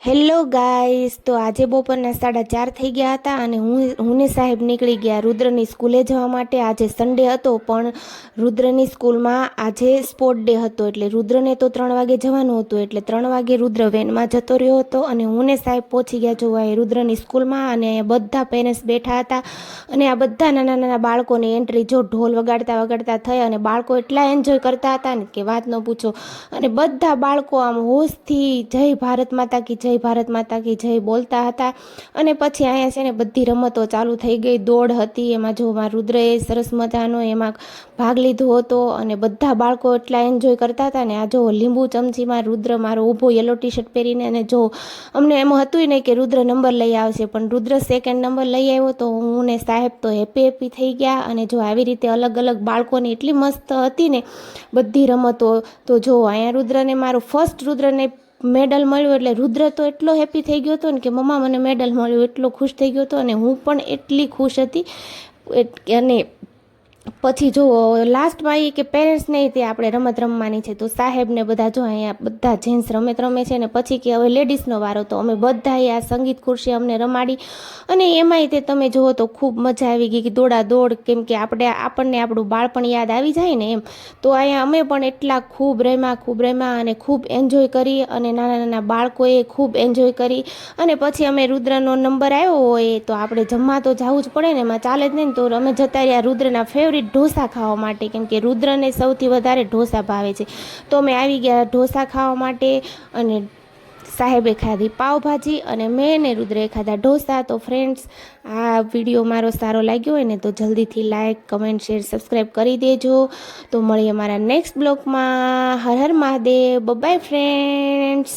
Hello guys, તો આજે બપોરના 4:30 થઈ ગયા હતા અને હું ને સાહેબ નીકળી ગયા રુદ્રની સ્કૂલે જવા માટે. આજે સન્ડે હતો પણ રુદ્રની સ્કૂલમાં આજે સ્પોર્ટ ડે હતો, એટલે રુદ્રને તો 3 વાગે જવાનું હતું, એટલે 3 વાગે રુદ્ર વેનમાં જતો રહ્યો હતો અને હું ને સાહેબ પહોંચી ગયા જોવા એ રુદ્રની સ્કૂલમાં. અને અહીંયા બધા પેરેન્ટ્સ બેઠા હતા અને આ બધા નાના નાના બાળકોની એન્ટ્રી જો ઢોલ વગાડતા વગાડતા થઈ અને બાળકો એટલા એન્જોય કરતા હતા ને કે વાત ન પૂછો. અને બધા બાળકો આમ હોશથી જય ભારત માતા કી જય, ભારત માતા કી જય બોલતા હતા. અને પછી અહીંયા છે ને બધી રમતો ચાલુ થઈ ગઈ. દોડ હતી, એમાં જો રુદ્રએ સરસ મજાનો એમાં ભાગ લીધો હતો અને બધા બાળકો એટલા એન્જોય કરતા હતા ને. આ જો લીંબુ ચમચીમાં રુદ્ર મારો ઊભો યલો ટી શર્ટ પહેરીને, અને જો અમને એમ હતું નહીં કે રુદ્ર નંબર લઈ આવશે, પણ રુદ્ર સેકન્ડ નંબર લઈ આવ્યો. તો હું ને સાહેબ તો હેપી થઈ ગયા. અને જો આવી રીતે અલગ અલગ બાળકોની એટલી મસ્ત હતી ને બધી રમતો. તો જો અહીંયા રુદ્રને મારું ફર્સ્ટ રુદ્રને મેડલ મળ્યું એટલે રુદ્ર તો એટલો હેપી થઈ ગયો હતો ને કે મમ્મા મને મેડલ મળ્યું, એટલો ખુશ થઈ ગયો હતો. અને હું પણ એટલી ખુશ હતી. અને પછી જો લાસ્ટમાં એ કે પેરેન્ટ્સ નહીં, તે આપણે રમત રમવાની છે. તો સાહેબને બધા જો અહીંયા બધા જેન્ટ્સ રમત રમે છે ને પછી કે હવે લેડીઝનો વારો. તો અમે બધાએ આ સંગીત ખુરશી અમને રમાડી અને એમાંય તે તમે જુઓ તો ખૂબ મજા આવી ગઈ કે દોડા દોડ, કેમ કે આપણને આપણું બાળપણ યાદ આવી જાય ને એમ. તો અહીંયા અમે પણ એટલા ખૂબ રમ્યા અને ખૂબ એન્જોય કરી, અને નાના નાના બાળકોએ ખૂબ એન્જોય કરી. અને પછી અમે રુદ્રનો નંબર આવ્યો હોય તો આપણે જમવા તો જવું જ પડે ને, એમાં ચાલે જ નહીં ને. તો અમે જતા રહ્યા રુદ્રના ફેવરિટ ઢોસા ખાવા માટે, કેમ કે રુદ્રને સૌથી વધારે ઢોસા ભાવે છે. તો અમે આવી ગયા ઢોસા ખાવા માટે, અને સાહેબે ખાધી પાવભાજી અને મેં ને રુદ્રે ખાધા ઢોસા. તો ફ્રેન્ડ્સ, આ વિડીયો મારો સારો લાગ્યો હોય ને તો જલ્દીથી લાઈક, કમેન્ટ, શેર, સબસ્ક્રાઈબ કરી દેજો. તો મળીએ મારા નેક્સ્ટ બ્લોગમાં. હર હર મહાદેવ. Bye friends.